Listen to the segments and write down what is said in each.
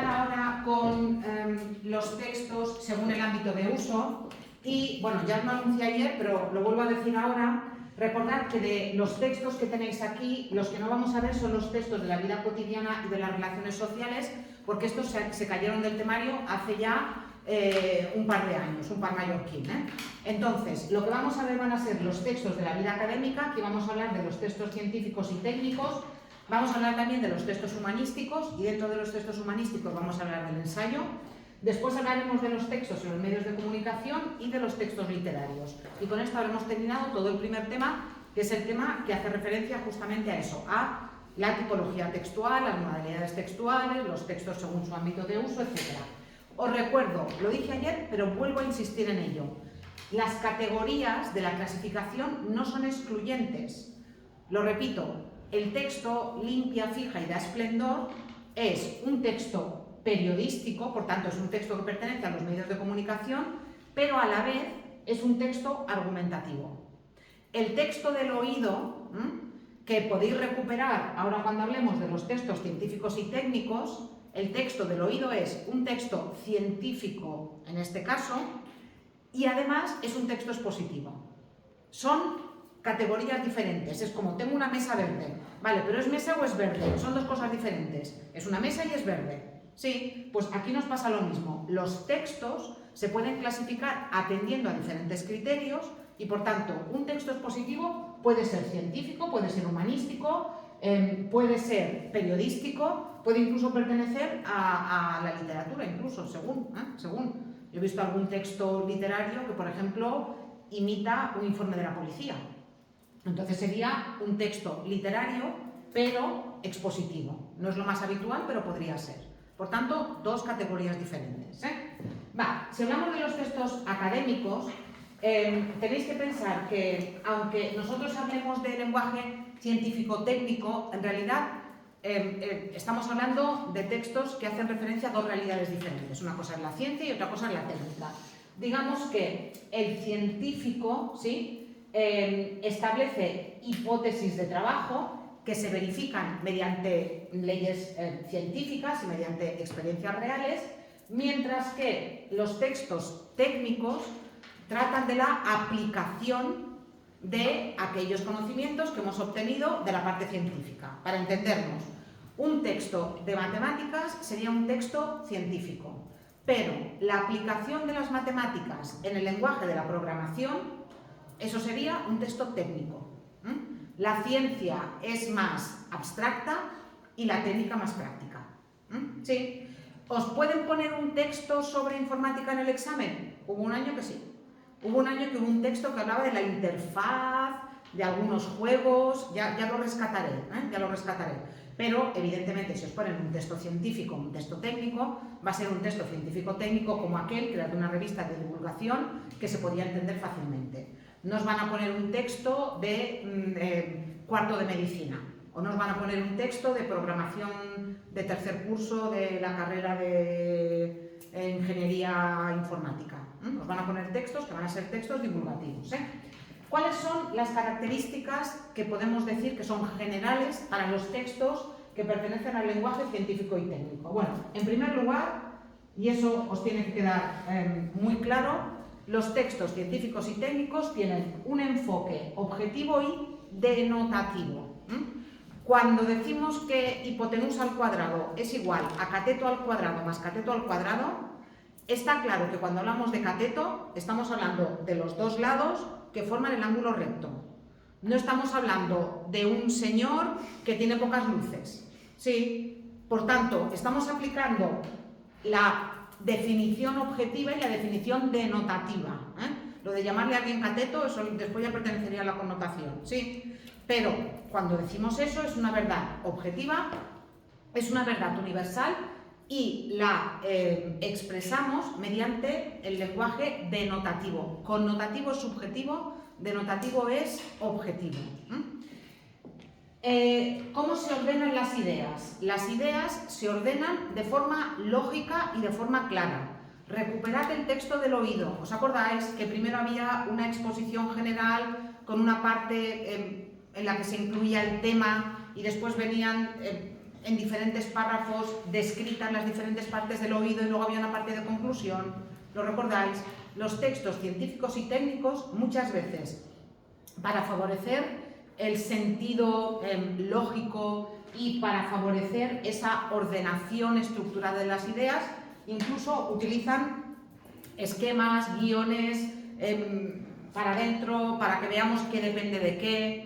empezar ahora con los textos según el ámbito de uso y, bueno, ya os lo anuncié ayer, pero lo vuelvo a decir ahora. Recordad que de los textos que tenéis aquí, los que no vamos a ver son los textos de la vida cotidiana y de las relaciones sociales, porque estos se cayeron del temario hace ya un par de años, un par mallorquín. Entonces, lo que vamos a ver van a ser los textos de la vida académica, aquí vamos a hablar de los textos científicos y técnicos, vamos a hablar también de los textos humanísticos y dentro de los textos humanísticos vamos a hablar del ensayo. Después hablaremos de los textos en los medios de comunicación y de los textos literarios. Y con esto habremos terminado todo el primer tema, que es el tema que hace referencia justamente a eso, a la tipología textual, las modalidades textuales, los textos según su ámbito de uso, etc. Os recuerdo, lo dije ayer, pero vuelvo a insistir en ello. Las categorías de la clasificación no son excluyentes. Lo repito, el texto limpia, fija y da esplendor es un texto periodístico, por tanto es un texto que pertenece a los medios de comunicación, pero a la vez es un texto argumentativo. El texto del oído, que podéis recuperar ahora cuando hablemos de los textos científicos y técnicos, el texto del oído es un texto científico en este caso y además es un texto expositivo. Son categorías diferentes, es como tengo una mesa verde, vale, pero ¿es mesa o es verde? Son dos cosas diferentes, es una mesa y es verde. Sí, pues aquí nos pasa lo mismo. Los textos se pueden clasificar atendiendo a diferentes criterios y, por tanto, un texto expositivo puede ser científico, puede ser humanístico, puede ser periodístico, puede incluso pertenecer a la literatura, incluso, según. Yo he visto algún texto literario que, por ejemplo, imita un informe de la policía. Entonces sería un texto literario, pero expositivo. No es lo más habitual, pero podría ser. Por tanto, dos categorías diferentes. Si hablamos de los textos académicos, tenéis que pensar que, aunque nosotros hablemos de lenguaje científico-técnico, en realidad estamos hablando de textos que hacen referencia a dos realidades diferentes. Una cosa es la ciencia y otra cosa es la técnica. Digamos que el científico, ¿sí?, establece hipótesis de trabajo que se verifican mediante leyes científicas y mediante experiencias reales, mientras que los textos técnicos tratan de la aplicación de aquellos conocimientos que hemos obtenido de la parte científica. Para entendernos, un texto de matemáticas sería un texto científico, pero la aplicación de las matemáticas en el lenguaje de la programación, eso sería un texto técnico. La ciencia es más abstracta y la técnica más práctica. ¿Sí? ¿Os pueden poner un texto sobre informática en el examen? Hubo un año que sí. Hubo un año que hubo un texto que hablaba de la interfaz, de algunos juegos, ya lo rescataré, ya lo rescataré. Pero, evidentemente, si os ponen un texto científico, un texto técnico, va a ser un texto científico-técnico como aquel que era de una revista de divulgación que se podía entender fácilmente. No os van a poner un texto de cuarto de medicina, o nos van a poner un texto de programación de tercer curso de la carrera de ingeniería informática. Os van a poner textos que van a ser textos divulgativos. ¿Cuáles son las características que podemos decir que son generales para los textos que pertenecen al lenguaje científico y técnico? Bueno, en primer lugar, y eso os tiene que quedar muy claro, los textos científicos y técnicos tienen un enfoque objetivo y denotativo. Cuando decimos que hipotenusa al cuadrado es igual a cateto al cuadrado más cateto al cuadrado, está claro que cuando hablamos de cateto estamos hablando de los dos lados que forman el ángulo recto. No estamos hablando de un señor que tiene pocas luces. ¿Sí? Por tanto, estamos aplicando la definición objetiva y la definición denotativa. Lo de llamarle a alguien cateto, eso después ya pertenecería a la connotación, ¿sí? Pero cuando decimos eso es una verdad objetiva, es una verdad universal y la expresamos mediante el lenguaje denotativo. Connotativo es subjetivo, denotativo es objetivo. ¿Cómo se ordenan las ideas? Las ideas se ordenan de forma lógica y de forma clara. Recuperad el texto del oído. ¿Os acordáis que primero había una exposición general con una parte en la que se incluía el tema y después venían en diferentes párrafos descritas las diferentes partes del oído y luego había una parte de conclusión. ¿Lo recordáis? Los textos científicos y técnicos muchas veces, para favorecer el sentido lógico y para favorecer esa ordenación estructurada de las ideas, incluso utilizan esquemas, guiones para adentro, para que veamos qué depende de qué.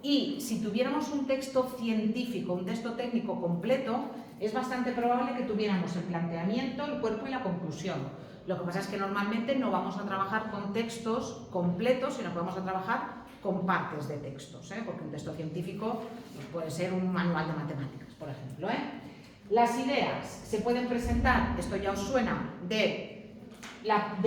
Y si tuviéramos un texto científico, un texto técnico completo, es bastante probable que tuviéramos el planteamiento, el cuerpo y la conclusión. Lo que pasa es que normalmente no vamos a trabajar con textos completos, sino que vamos a trabajar con partes de textos, porque un texto científico pues puede ser un manual de matemáticas, por ejemplo. Las ideas se pueden presentar, esto ya os suena, de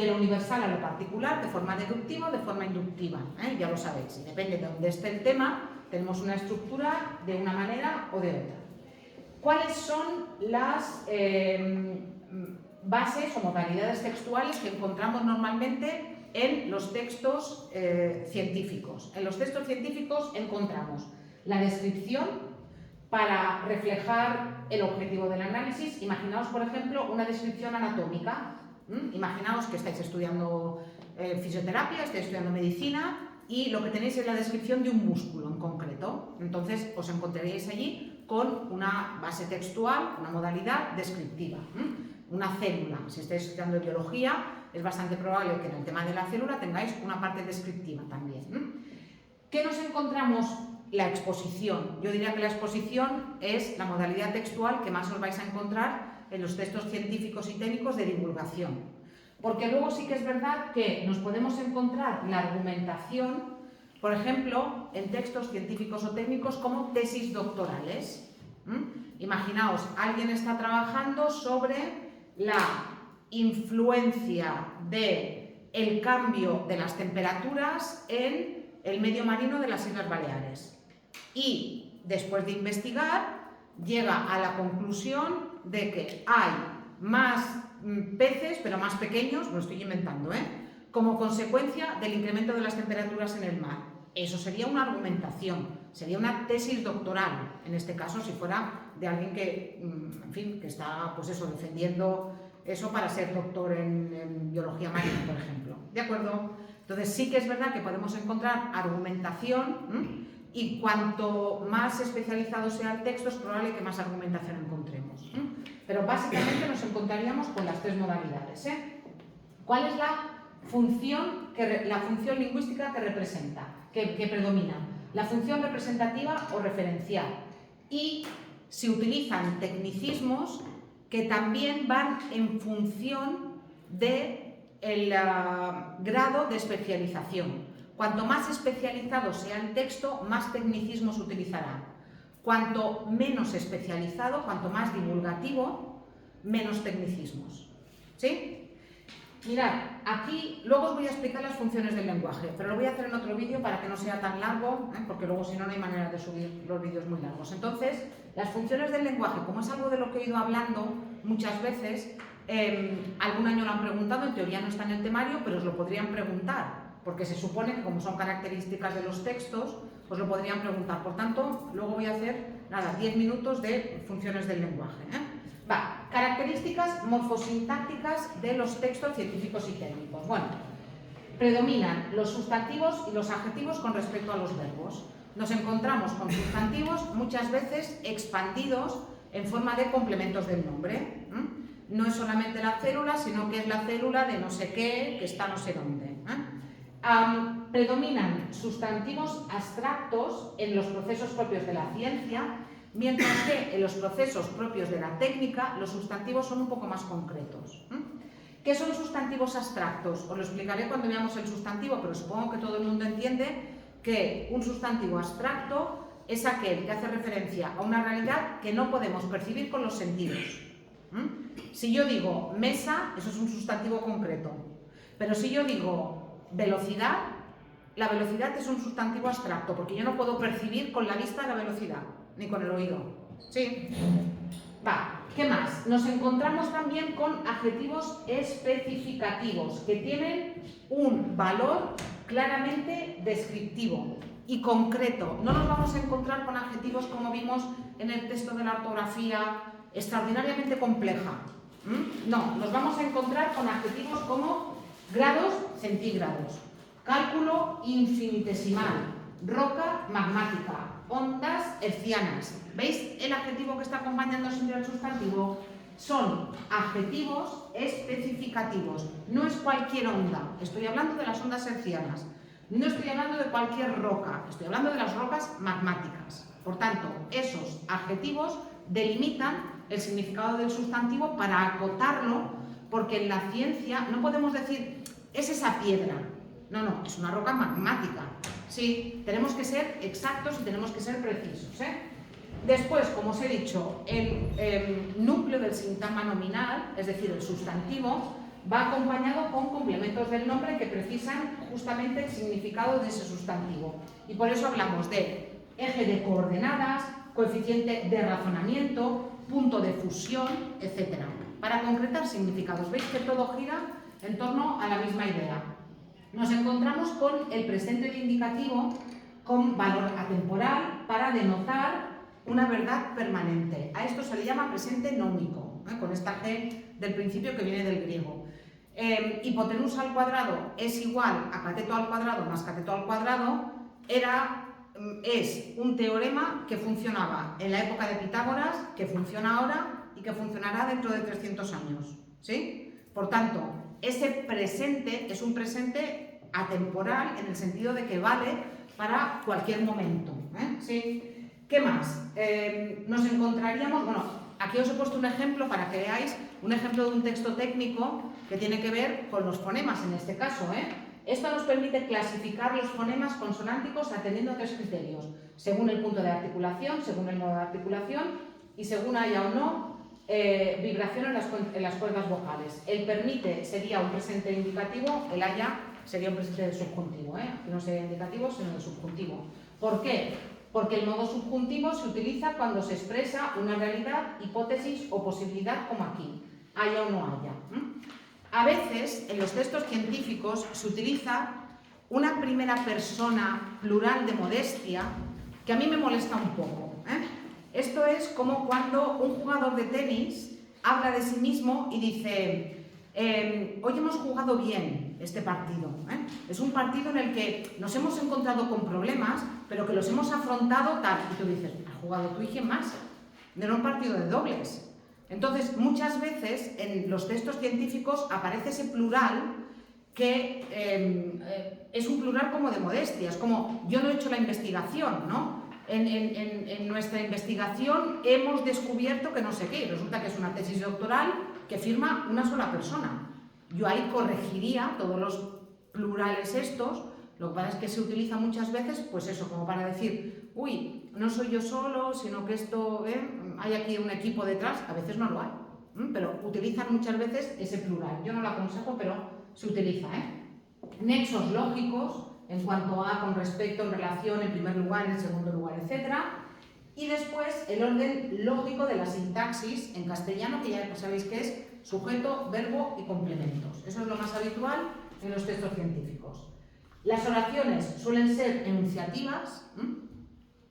lo universal a lo particular, de forma deductiva o de forma inductiva, ya lo sabéis, y depende de dónde esté el tema, tenemos una estructura de una manera o de otra. ¿Cuáles son las bases o modalidades textuales que encontramos normalmente en los textos científicos? En los textos científicos encontramos la descripción para reflejar el objetivo del análisis. Imaginaos, por ejemplo, una descripción anatómica. Imaginaos que estáis estudiando fisioterapia, estáis estudiando medicina y lo que tenéis es la descripción de un músculo en concreto. Entonces os encontraréis allí con una base textual, una modalidad descriptiva. Una célula, si estáis estudiando biología, es bastante probable que en el tema de la célula tengáis una parte descriptiva también. ¿Qué nos encontramos? La exposición. Yo diría que la exposición es la modalidad textual que más os vais a encontrar en los textos científicos y técnicos de divulgación. Porque luego sí que es verdad que nos podemos encontrar la argumentación, por ejemplo, en textos científicos o técnicos como tesis doctorales. Imaginaos, alguien está trabajando sobre la influencia del cambio de las temperaturas en el medio marino de las Islas Baleares. Y después de investigar, llega a la conclusión de que hay más peces, pero más pequeños, lo estoy inventando, como consecuencia del incremento de las temperaturas en el mar. Eso sería una argumentación, sería una tesis doctoral, en este caso, si fuera de alguien que, en fin, que está, pues eso, defendiendo eso para ser doctor en biología marina, por ejemplo. ¿De acuerdo? Entonces sí que es verdad que podemos encontrar argumentación y cuanto más especializado sea el texto es probable que más argumentación encontremos. Pero básicamente nos encontraríamos con las tres modalidades. ¿Cuál es la función lingüística que representa, que predomina? La función representativa o referencial. Y se utilizan tecnicismos que también van en función del grado de especialización. Cuanto más especializado sea el texto, más tecnicismos utilizará. Cuanto menos especializado, cuanto más divulgativo, menos tecnicismos. ¿Sí? Mirad, aquí luego os voy a explicar las funciones del lenguaje, pero lo voy a hacer en otro vídeo para que no sea tan largo, porque luego si no, no hay manera de subir los vídeos muy largos. Entonces, las funciones del lenguaje, como es algo de lo que he ido hablando muchas veces, algún año lo han preguntado, en teoría no está en el temario, pero os lo podrían preguntar, porque se supone que como son características de los textos, os lo podrían preguntar. Por tanto, luego voy a hacer, 10 minutos de funciones del lenguaje. Características morfosintácticas de los textos científicos y técnicos. Bueno, predominan los sustantivos y los adjetivos con respecto a los verbos. Nos encontramos con sustantivos muchas veces expandidos en forma de complementos del nombre. No es solamente la célula, sino que es la célula de no sé qué, que está no sé dónde. Predominan sustantivos abstractos en los procesos propios de la ciencia, mientras que en los procesos propios de la técnica los sustantivos son un poco más concretos. ¿Qué son sustantivos abstractos? Os lo explicaré cuando veamos el sustantivo, pero supongo que todo el mundo entiende que un sustantivo abstracto es aquel que hace referencia a una realidad que no podemos percibir con los sentidos. Si yo digo mesa, eso es un sustantivo concreto, pero si yo digo velocidad, la velocidad es un sustantivo abstracto, porque yo no puedo percibir con la vista la velocidad, ni con el oído. ¿Sí? ¿Qué más? Nos encontramos también con adjetivos especificativos, que tienen un valor claramente descriptivo y concreto. No nos vamos a encontrar con adjetivos, como vimos, en el texto de la ortografía extraordinariamente compleja. No, nos vamos a encontrar con adjetivos como grados centígrados, cálculo infinitesimal, roca magmática, ondas hercianas. ¿Veis el adjetivo que está acompañando siempre al sustantivo? Son adjetivos especificativos, no es cualquier onda. Estoy hablando de las ondas hercianas, no estoy hablando de cualquier roca, estoy hablando de las rocas magmáticas. Por tanto, esos adjetivos delimitan el significado del sustantivo para acotarlo, porque en la ciencia no podemos decir es esa piedra. No, es una roca magmática. Sí, tenemos que ser exactos y tenemos que ser precisos, Después, como os he dicho, el núcleo del sintagma nominal, es decir, el sustantivo, va acompañado con complementos del nombre que precisan justamente el significado de ese sustantivo. Y por eso hablamos de eje de coordenadas, coeficiente de razonamiento, punto de fusión, etc. Para concretar significados. ¿Veis que todo gira en torno a la misma idea? Nos encontramos con el presente de indicativo con valor atemporal para denotar una verdad permanente. A esto se le llama presente nómico, con esta G del principio que viene del griego. Hipotenusa al cuadrado es igual a cateto al cuadrado más cateto al cuadrado, es un teorema que funcionaba en la época de Pitágoras, que funciona ahora y que funcionará dentro de 300 años. ¿Sí? Por tanto, ese presente es un presente atemporal en el sentido de que vale para cualquier momento. ¿Sí? ¿Qué más? Nos encontraríamos, bueno, aquí os he puesto un ejemplo para que veáis un ejemplo de un texto técnico que tiene que ver con los fonemas en este caso. Esto nos permite clasificar los fonemas consonánticos atendiendo a 3 criterios, según el punto de articulación, según el modo de articulación y según haya o no vibración en las cuerdas vocales. El permite sería un presente indicativo, el haya sería un presente de subjuntivo, que no sería indicativo sino de subjuntivo. ¿Por qué? Porque el modo subjuntivo se utiliza cuando se expresa una realidad, hipótesis o posibilidad como aquí, haya o no haya. A veces en los textos científicos se utiliza una primera persona plural de modestia que a mí me molesta un poco. Esto es como cuando un jugador de tenis habla de sí mismo y dice hoy hemos jugado bien este partido. Es un partido en el que nos hemos encontrado con problemas, pero que los hemos afrontado tal. Y tú dices, ¿has jugado tú y quién más? No era un partido de dobles. Entonces, muchas veces en los textos científicos aparece ese plural que es un plural como de modestia, es como yo no he hecho la investigación, ¿no? En nuestra investigación hemos descubierto que no sé qué, resulta que es una tesis doctoral que firma una sola persona. Yo ahí corregiría todos los plurales estos, lo que pasa es que se utiliza muchas veces, pues eso, como para decir, uy, no soy yo solo, sino que esto, hay aquí un equipo detrás, a veces no lo hay, pero utilizan muchas veces ese plural. Yo no lo aconsejo, pero se utiliza. Nexos lógicos, en cuanto a con respecto, en relación, en primer lugar, en segundo lugar, etc. Y después el orden lógico de la sintaxis en castellano, que ya sabéis que es sujeto, verbo y complementos. Eso es lo más habitual en los textos científicos. Las oraciones suelen ser enunciativas,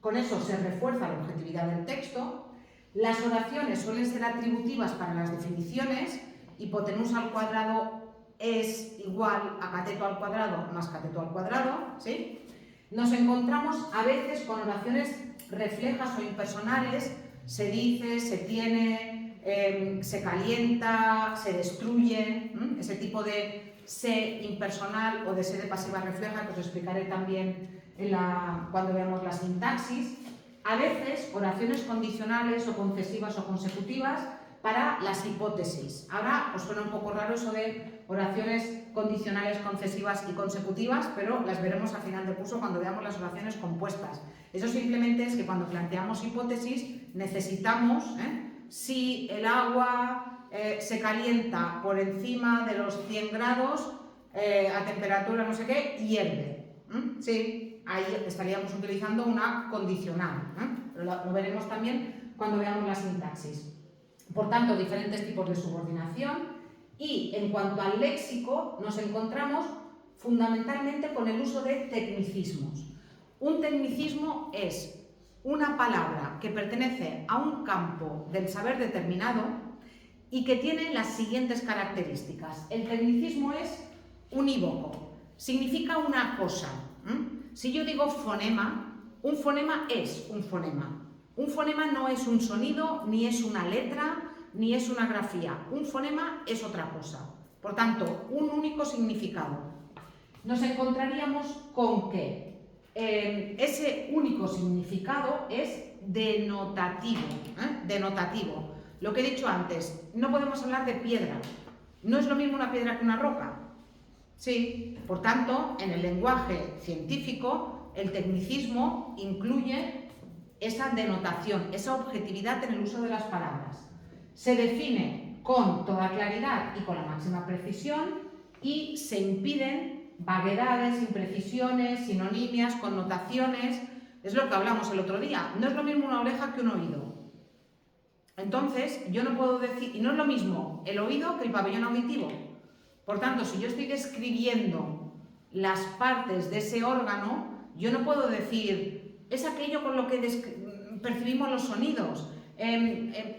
con eso se refuerza la objetividad del texto. Las oraciones suelen ser atributivas para las definiciones, hipotenusa al cuadrado es igual a cateto al cuadrado más cateto al cuadrado, ¿sí? Nos encontramos a veces con oraciones reflejas o impersonales, se dice, se tiene, se calienta, se destruye, ese tipo de se impersonal o de se de pasiva refleja, que os explicaré también cuando veamos la sintaxis. A veces oraciones condicionales o concesivas o consecutivas para las hipótesis. Ahora os suena un poco raro eso de oraciones condicionales, concesivas y consecutivas, pero las veremos al final del curso cuando veamos las oraciones compuestas. Eso simplemente es que cuando planteamos hipótesis necesitamos, si el agua se calienta por encima de los 100 grados a temperatura no sé qué, hierve. Sí, ahí estaríamos utilizando una condicional, pero lo veremos también cuando veamos la sintaxis. Por tanto, diferentes tipos de subordinación. Y en cuanto al léxico, nos encontramos fundamentalmente con el uso de tecnicismos. Un tecnicismo es una palabra que pertenece a un campo del saber determinado y que tiene las siguientes características. El tecnicismo es unívoco, significa una cosa. Si yo digo fonema, un fonema es un fonema. Un fonema no es un sonido, ni es una letra, ni es una grafía. Un fonema es otra cosa. Por tanto, un único significado. Nos encontraríamos con que ese único significado es denotativo. Denotativo. Lo que he dicho antes, no podemos hablar de piedra. No es lo mismo una piedra que una roca. Sí, por tanto, en el lenguaje científico, el tecnicismo incluye esa denotación, esa objetividad en el uso de las palabras. Se define con toda claridad y con la máxima precisión y se impiden vaguedades, imprecisiones, sinonimias, connotaciones. Es lo que hablamos el otro día. No es lo mismo una oreja que un oído. Entonces, yo no puedo decir, y no es lo mismo el oído que el pabellón auditivo. Por tanto, si yo estoy describiendo las partes de ese órgano, yo no puedo decir, es aquello con lo que percibimos los sonidos,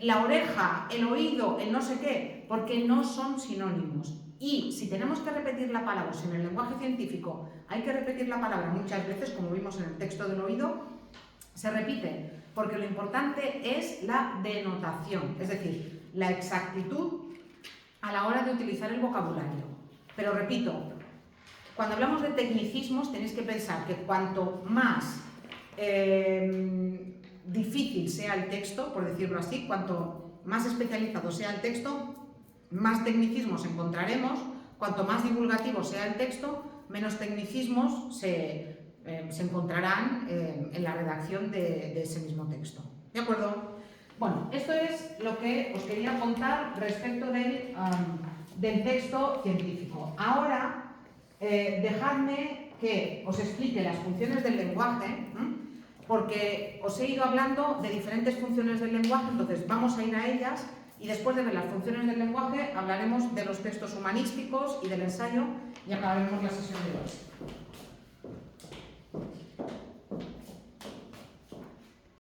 la oreja, el oído, el no sé qué, porque no son sinónimos. Y si tenemos que repetir la palabra, si en el lenguaje científico hay que repetir la palabra muchas veces, como vimos en el texto del oído, se repite, porque lo importante es la denotación, es decir, la exactitud a la hora de utilizar el vocabulario. Pero repito, cuando hablamos de tecnicismos tenéis que pensar que cuanto más difícil sea el texto, por decirlo así, cuanto más especializado sea el texto, más tecnicismos encontraremos, cuanto más divulgativo sea el texto, menos tecnicismos se encontrarán en la redacción de ese mismo texto. ¿De acuerdo? Bueno, esto es lo que os quería contar respecto del texto científico. Ahora, dejadme que os explique las funciones del lenguaje, porque os he ido hablando de diferentes funciones del lenguaje, entonces vamos a ir a ellas y después de ver las funciones del lenguaje hablaremos de los textos humanísticos y del ensayo y acabaremos la sesión de hoy.